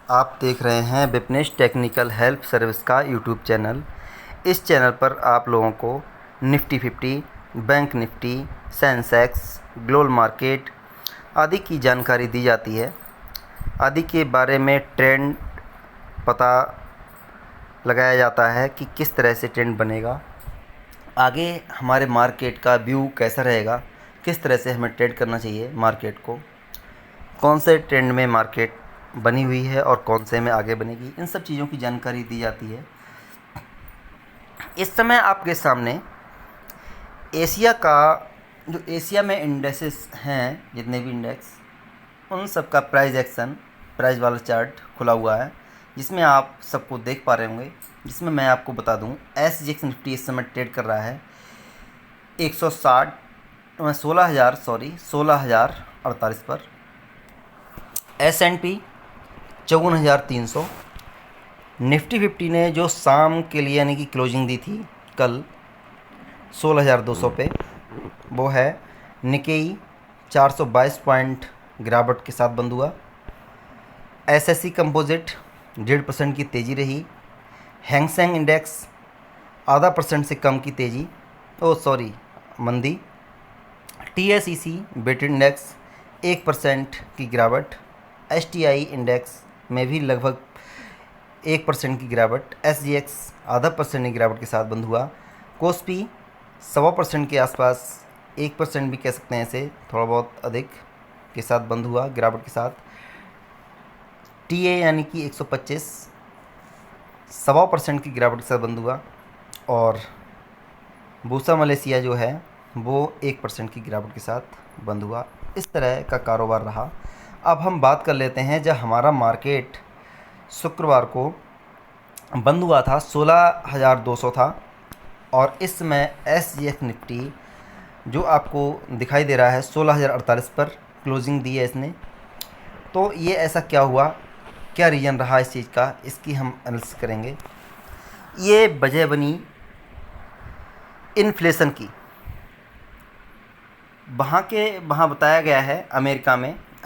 आप देख रहे हैं विपनेश टेक्निकल हेल्प सर्विस का यूट्यूब चैनल। इस चैनल पर आप लोगों को Nifty 50, bank Nifty, Sensex, global market आदि की जानकारी दी जाती है। आदि के बारे में ट्रेंड पता लगाया जाता है कि किस तरह से ट्रेंड बनेगा, आगे हमारे मार्केट का व्यू कैसा रहेगा, किस तरह से हमें ट्रेड करना चाहिए मार्केट को, कौन से ट्रेंड में मार्केट बनी हुई है और कौन से में आगे बनेगी, इन सब चीज़ों की जानकारी दी जाती है। इस समय आपके सामने एशिया का जो एशिया में इंडेक्सेस हैं, जितने भी इंडेक्स, उन सब का प्राइस एक्शन, प्राइस वाला चार्ट खुला हुआ है, जिसमें आप सबको देख पा रहे होंगे। जिसमें मैं आपको बता दूं, SGX निफ्टी इस समय ट्रेड कर रहा है 16,048 पर, S&P 54,300, निफ्टी 50 ने जो शाम के लिए यानी कि क्लोजिंग दी थी कल 16,200 पे, वो है निकेई 422 पॉइंट गिरावट के साथ बंद हुआ। SSE कंपोजिट 1.5% की तेज़ी रही। हैंगसेंग इंडेक्स 0.5% से कम की तेज़ी, मंदी। TSEC वेटेड इंडेक्स 1% की गिरावट। STI इंडेक्स में भी लगभग 1% की गिरावट। SGX 0.5% की गिरावट के साथ बंद हुआ। कोस्पी 1.25% के आसपास, 1% भी कह सकते हैं इसे, थोड़ा बहुत अधिक के साथ बंद हुआ गिरावट के साथ। TA यानी कि 125 1.25% की गिरावट के साथ बंद हुआ। और बूसा मलेशिया जो है वो 1% की गिरावट के साथ बंद हुआ। इस तरह का कारोबार रहा। अब हम बात कर लेते हैं, जब हमारा मार्केट शुक्रवार को बंद हुआ था 16,200 था, और इस समय SGX निफ्टी जो आपको दिखाई दे रहा है 16,048 पर क्लोजिंग दी है इसने। तो ये ऐसा क्या हुआ, क्या रीज़न रहा इस चीज़ का, इसकी हम एनालिसिस करेंगे। ये वजह बनी इन्फ्लेशन की। वहाँ बताया गया है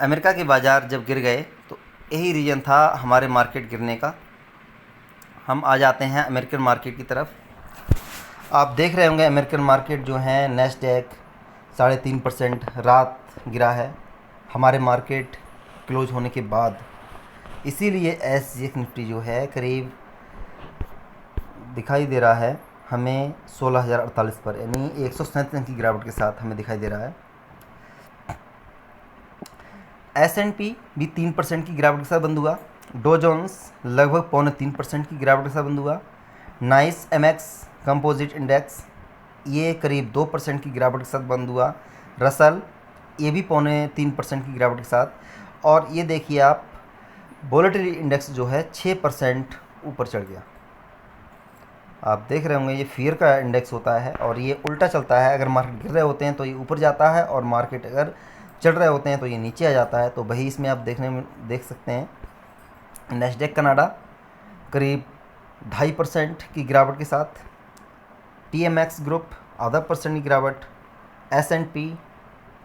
अमेरिका के बाज़ार जब गिर गए तो यही रीज़न था हमारे मार्केट गिरने का। हम आ जाते हैं अमेरिकन मार्केट की तरफ। आप देख रहे होंगे अमेरिकन मार्केट जो है नैस्डैक 3.5% रात गिरा है हमारे मार्केट क्लोज होने के बाद। इसीलिए SGX निफ्टी जो है करीब दिखाई दे रहा है हमें 16,048 पर, यानी 137 अंक की गिरावट के साथ हमें दिखाई दे रहा है। S&P भी 3% की गिरावट के साथ बंद हुआ। डो जोन्स लगभग 2.25% की गिरावट के साथ बंद हुआ। नाइस MX कंपोजिट इंडेक्स ये करीब 2% की गिरावट के साथ बंद हुआ। रसल ये भी 2.25% की गिरावट के साथ। और ये देखिए आप, वोलेटिलिटी इंडेक्स जो है 6% ऊपर चढ़ गया। आप देख रहे होंगे ये फियर का इंडेक्स होता है और ये उल्टा चलता है। अगर मार्केट गिर रहे होते हैं तो ये ऊपर जाता है, और मार्केट अगर चढ़ रहे होते हैं तो ये नीचे आ जाता है। तो वही इसमें आप देख सकते हैं। नैस्डैक कनाडा करीब 2.5% की गिरावट के साथ। TMX ग्रुप 0.5% की गिरावट। S&P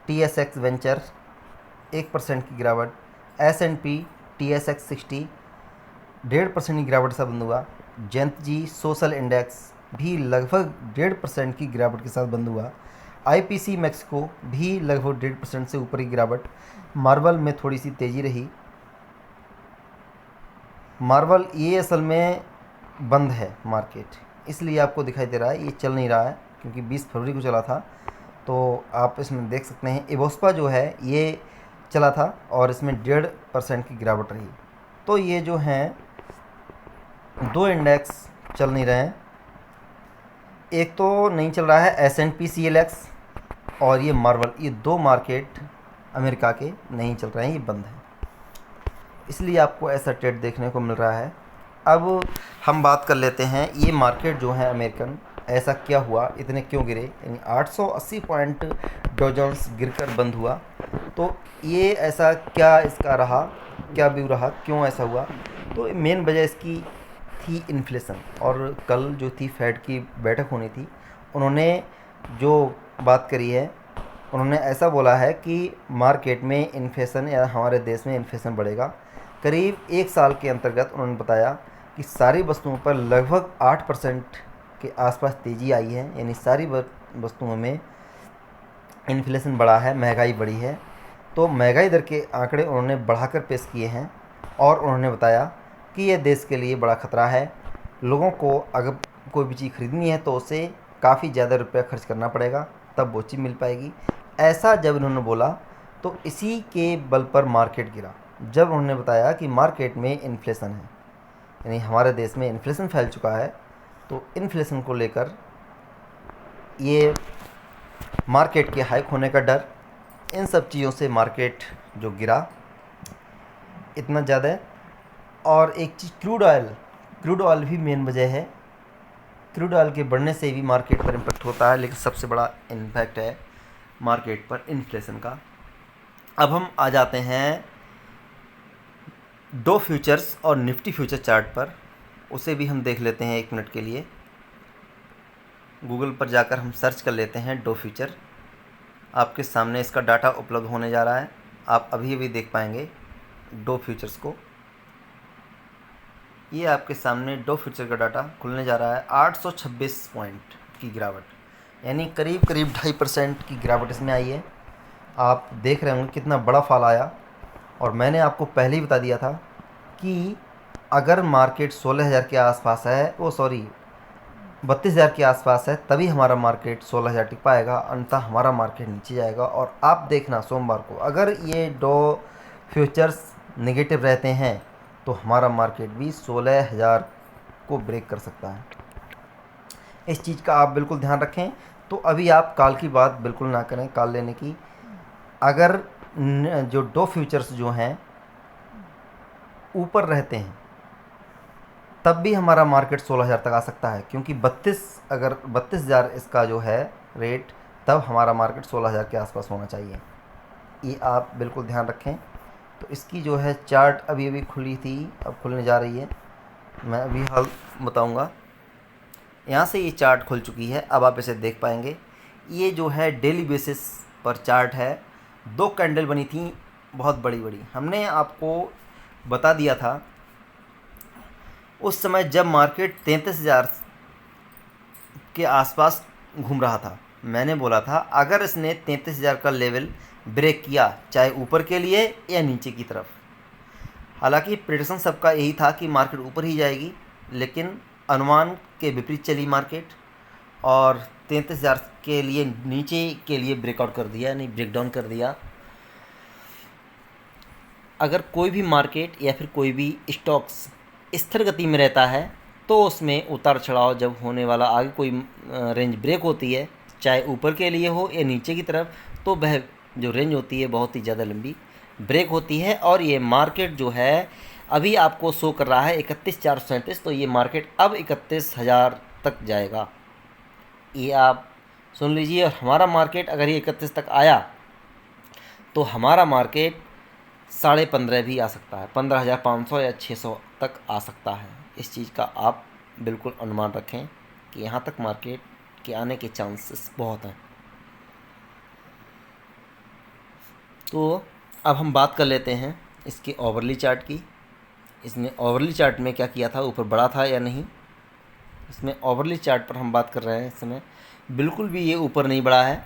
TSX वेंचर 1% की गिरावट। S&P TSX 60 1.5% की गिरावट से बंद हुआ। जयंत सोशल इंडेक्स भी लगभग 1.5% की गिरावट के साथ बंद हुआ। IPC मैक्सिको भी लगभग 1.5% से ऊपर की गिरावट। मार्वल में थोड़ी सी तेज़ी रही। मार्वल ये असल में बंद है मार्केट, इसलिए आपको दिखाई दे रहा है, ये चल नहीं रहा है क्योंकि 20 फरवरी को चला था। तो आप इसमें देख सकते हैं इवोस्पा जो है ये चला था और इसमें 1.5% की गिरावट रही। तो ये जो हैं दो इंडेक्स चल नहीं रहे हैं। एक तो नहीं चल रहा है S&P CLX, और ये मार्वल, ये दो मार्केट अमेरिका के नहीं चल रहे हैं, ये बंद है। इसलिए आपको ऐसा ट्रेड देखने को मिल रहा है। अब हम बात कर लेते हैं ये मार्केट जो है अमेरिकन, ऐसा क्या हुआ, इतने क्यों गिरे, यानी 880 पॉइंट डॉ जोन्स गिरकर बंद हुआ। तो ये ऐसा क्या इसका रहा, क्या व्यू रहा, क्यों ऐसा हुआ। तो मेन वजह इसकी थी इन्फ्लेशन। और कल जो थी फेड की बैठक होनी थी, उन्होंने जो बात करी है, उन्होंने ऐसा बोला है कि मार्केट में इन्फ्लेशन या हमारे देश में इन्फ्लेशन बढ़ेगा। करीब 1 साल के अंतर्गत उन्होंने बताया कि सारी वस्तुओं पर लगभग 8% के आसपास तेज़ी आई है, यानी सारी वस्तुओं में इन्फ्लेशन बढ़ा है, महंगाई बढ़ी है। तो महंगाई दर के आंकड़े उन्होंने बढ़ाकर पेश किए हैं और उन्होंने बताया कि यह देश के लिए बड़ा खतरा है। लोगों को अगर कोई भी चीज़ खरीदनी है तो उसे काफ़ी ज़्यादा रुपया खर्च करना पड़ेगा, तब वो चीज़ मिल पाएगी। ऐसा जब इन्होंने बोला तो इसी के बल पर मार्केट गिरा। जब उन्होंने बताया कि मार्केट में इन्फ्लेशन है, यानी हमारे देश में इन्फ्लेशन फैल चुका है, तो इन्फ्लेशन को लेकर ये मार्केट के हाइक होने का डर, इन सब चीज़ों से मार्केट जो गिरा इतना ज़्यादा। और एक चीज़ क्रूड ऑयल भी मेन वजह है। क्रूड ऑयल के बढ़ने से भी मार्केट पर इम्पैक्ट होता है, लेकिन सबसे बड़ा इम्पैक्ट है मार्केट पर इन्फ्लेशन का। अब हम आ जाते हैं डो फ्यूचर्स और निफ्टी फ्यूचर चार्ट पर, उसे भी हम देख लेते हैं 1 मिनट के लिए। गूगल पर जाकर हम सर्च कर लेते हैं डो फ्यूचर। आपके सामने इसका डाटा उपलब्ध होने जा रहा है, आप अभी अभी देख पाएंगे डो फ्यूचर्स को। ये आपके सामने डो फ्यूचर का डाटा खुलने जा रहा है। 826 पॉइंट की गिरावट, यानी करीब 2.5% की गिरावट इसमें आई है। आप देख रहे होंगे कितना बड़ा फॉल आया। और मैंने आपको पहले ही बता दिया था कि अगर मार्केट 16,000 के आसपास है, 32,000 के आसपास है, तभी हमारा मार्केट 16,000 टिक पाएगा, अन्यथा हमारा मार्केट नीचे जाएगा। और आप देखना सोमवार को अगर ये डो फ्यूचर्स नेगेटिव रहते हैं तो हमारा मार्केट भी 16,000 को ब्रेक कर सकता है। इस चीज़ का आप बिल्कुल ध्यान रखें। तो अभी आप कॉल की बात बिल्कुल ना करें, कॉल लेने की। अगर जो डो फ्यूचर्स जो हैं ऊपर रहते हैं तब भी हमारा मार्केट 16,000 तक आ सकता है, क्योंकि 32,000 इसका जो है रेट, तब हमारा मार्केट 16,000 के आसपास होना चाहिए। ये आप बिल्कुल ध्यान रखें। तो इसकी जो है चार्ट अभी अभी खुली थी, अब खुलने जा रही है, मैं अभी हाल बताऊंगा। यहाँ से ये चार्ट खुल चुकी है, अब आप इसे देख पाएंगे। ये जो है डेली बेसिस पर चार्ट है। 2 कैंडल बनी थी बहुत बड़ी बड़ी। हमने आपको बता दिया था उस समय जब मार्केट 33,000 के आसपास घूम रहा था, मैंने बोला था अगर इसने 33,000 का लेवल ब्रेक किया, चाहे ऊपर के लिए या नीचे की तरफ। हालांकि प्रेडिक्शन सबका यही था कि मार्केट ऊपर ही जाएगी, लेकिन अनुमान के विपरीत चली मार्केट और 33,000 के लिए नीचे के लिए ब्रेकआउट कर दिया, यानी ब्रेकडाउन कर दिया। अगर कोई भी मार्केट या फिर कोई भी स्टॉक्स स्थिर गति में रहता है तो उसमें उतार चढ़ाव जब होने वाला, आगे कोई रेंज ब्रेक होती है, चाहे ऊपर के लिए हो या नीचे की तरफ, तो वह जो रेंज होती है बहुत ही ज़्यादा लंबी ब्रेक होती है। और ये मार्केट जो है अभी आपको शो कर रहा है 31,437, तो ये मार्केट अब 31,000 तक जाएगा, ये आप सुन लीजिए। और हमारा मार्केट अगर ये 31 तक आया तो हमारा मार्केट 15.5 भी आ सकता है, 15,500 या 600 तक आ सकता है। इस चीज़ का आप बिल्कुल अनुमान रखें कि यहाँ तक मार्केट के आने के चांसेस बहुत हैं। तो अब हम बात कर लेते हैं इसके ओवरली चार्ट की। इसने ओवरली चार्ट में क्या किया था, ऊपर बढ़ा था या नहीं। इसमें ओवरली चार्ट पर हम बात कर रहे हैं, इस समय बिल्कुल भी ये ऊपर नहीं बढ़ा है,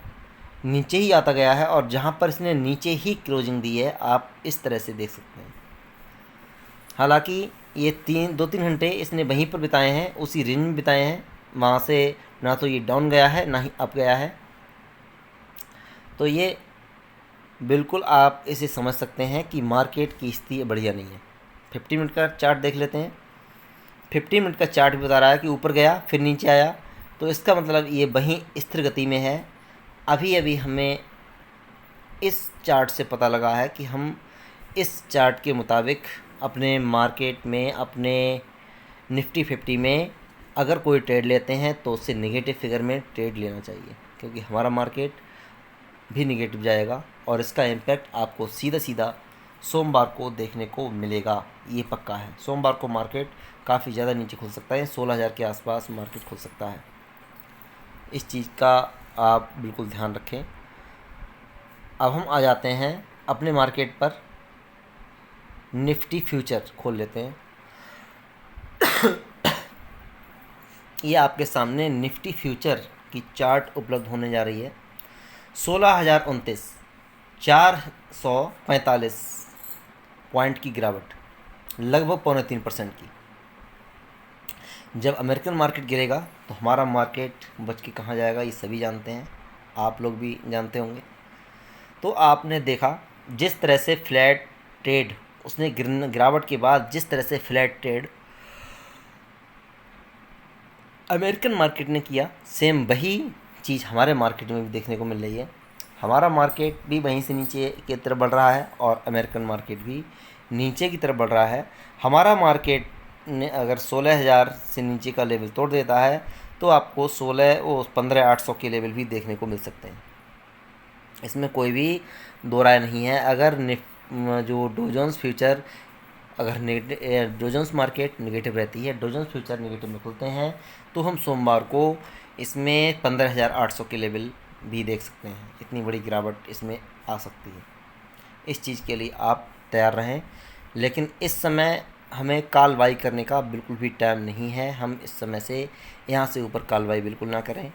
नीचे ही आता गया है। और जहाँ पर इसने नीचे ही क्लोजिंग दी है, आप इस तरह से देख सकते हैं। हालांकि ये 2-3 घंटे इसने वहीं पर बिताए हैं, उसी रेंज में बिताए हैं, वहाँ से ना तो ये डाउन गया है ना ही अप गया है। तो ये बिल्कुल आप इसे समझ सकते हैं कि मार्केट की स्थिति बढ़िया नहीं है। 50 मिनट का चार्ट देख लेते हैं। 50 मिनट का चार्ट भी बता रहा है कि ऊपर गया फिर नीचे आया, तो इसका मतलब ये वहीं स्थिर गति में है। अभी अभी हमें इस चार्ट से पता लगा है कि हम इस चार्ट के मुताबिक अपने मार्केट में, अपने निफ्टी 50 में अगर कोई ट्रेड लेते हैं तो उससे नेगेटिव फिगर में ट्रेड लेना चाहिए, क्योंकि हमारा मार्केट भी नेगेटिव जाएगा और इसका इम्पैक्ट आपको सीधा सीधा सोमवार को देखने को मिलेगा, ये पक्का है। सोमवार को मार्केट काफ़ी ज़्यादा नीचे खुल सकता है, 16,000 के आसपास मार्केट खुल सकता है। इस चीज़ का आप बिल्कुल ध्यान रखें। अब हम आ जाते हैं अपने मार्केट पर, निफ्टी फ्यूचर खोल लेते हैं। ये आपके सामने निफ्टी फ्यूचर की चार्ट उपलब्ध होने जा रही है। 16,029, 445 पॉइंट की गिरावट, लगभग 2.25% की। जब अमेरिकन मार्केट गिरेगा तो हमारा मार्केट बच के कहाँ जाएगा, ये सभी जानते हैं, आप लोग भी जानते होंगे। तो आपने देखा जिस तरह से फ्लैट ट्रेड, उसने गिरावट के बाद जिस तरह से फ्लैट ट्रेड अमेरिकन मार्केट ने किया, सेम वही चीज़ हमारे मार्केट में भी देखने को मिल रही है। हमारा मार्केट भी वहीं से नीचे की तरफ बढ़ रहा है और अमेरिकन मार्केट भी नीचे की तरफ बढ़ रहा है। हमारा मार्केट ने अगर 16,000 से नीचे का लेवल तोड़ देता है तो आपको 15,800 के लेवल भी देखने को मिल सकते हैं। इसमें कोई भी दो राय नहीं है। अगर जो डो जोन्स फ्यूचर अगर डो जोन्स मार्केट नेगेटिव रहती है, डो जोन्स फ्यूचर नेगेटिव में खुलते हैं, तो हम सोमवार को इसमें 15,800 के लेवल भी देख सकते हैं। इतनी बड़ी गिरावट इसमें आ सकती है। इस चीज़ के लिए आप तैयार रहें। लेकिन इस समय हमें कालबाई करने का बिल्कुल भी टाइम नहीं है। हम इस समय से यहाँ से ऊपर कालबाई बिल्कुल ना करें,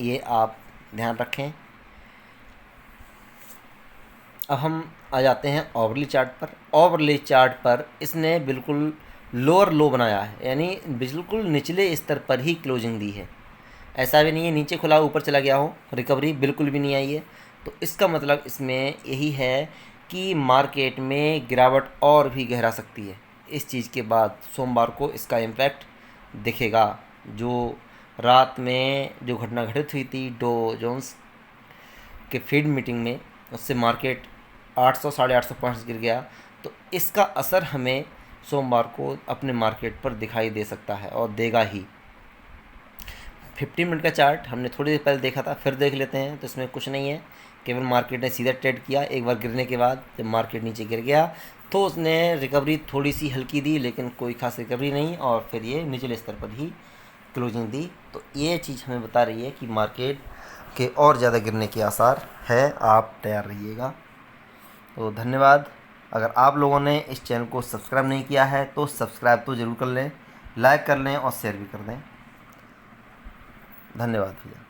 ये आप ध्यान रखें। अब हम आ जाते हैं ओवरली चार्ट पर। ओवरली चार्ट पर इसने बिल्कुल लोअर लो बनाया है, यानी बिल्कुल निचले स्तर पर ही क्लोजिंग दी है। ऐसा भी नहीं है नीचे खुला ऊपर चला गया हो, रिकवरी बिल्कुल भी नहीं आई है। तो इसका मतलब इसमें यही है कि मार्केट में गिरावट और भी गहरा सकती है। इस चीज़ के बाद सोमवार को इसका इम्पैक्ट दिखेगा। जो रात में जो घटना घटित हुई थी डो जोन्स के फीड मीटिंग में, उससे मार्केट 800 साढ़े 800 पॉइंट्स गिर गया, तो इसका असर हमें सोमवार को अपने मार्केट पर दिखाई दे सकता है और देगा ही। 15 मिनट का चार्ट हमने थोड़ी देर पहले देखा था, फिर देख लेते हैं। तो इसमें कुछ नहीं है, केवल मार्केट ने सीधा ट्रेड किया। एक बार गिरने के बाद जब मार्केट नीचे गिर गया तो उसने रिकवरी थोड़ी सी हल्की दी, लेकिन कोई खास रिकवरी नहीं, और फिर ये निचले स्तर पर ही क्लोजिंग दी। तो ये चीज़ हमें बता रही है कि मार्केट के और ज़्यादा गिरने के आसार है, आप तैयार रहिएगा। तो धन्यवाद। अगर आप लोगों ने इस चैनल को सब्सक्राइब नहीं किया है तो सब्सक्राइब तो ज़रूर कर लें, लाइक कर लें और शेयर भी कर दें। धन्यवाद भैया।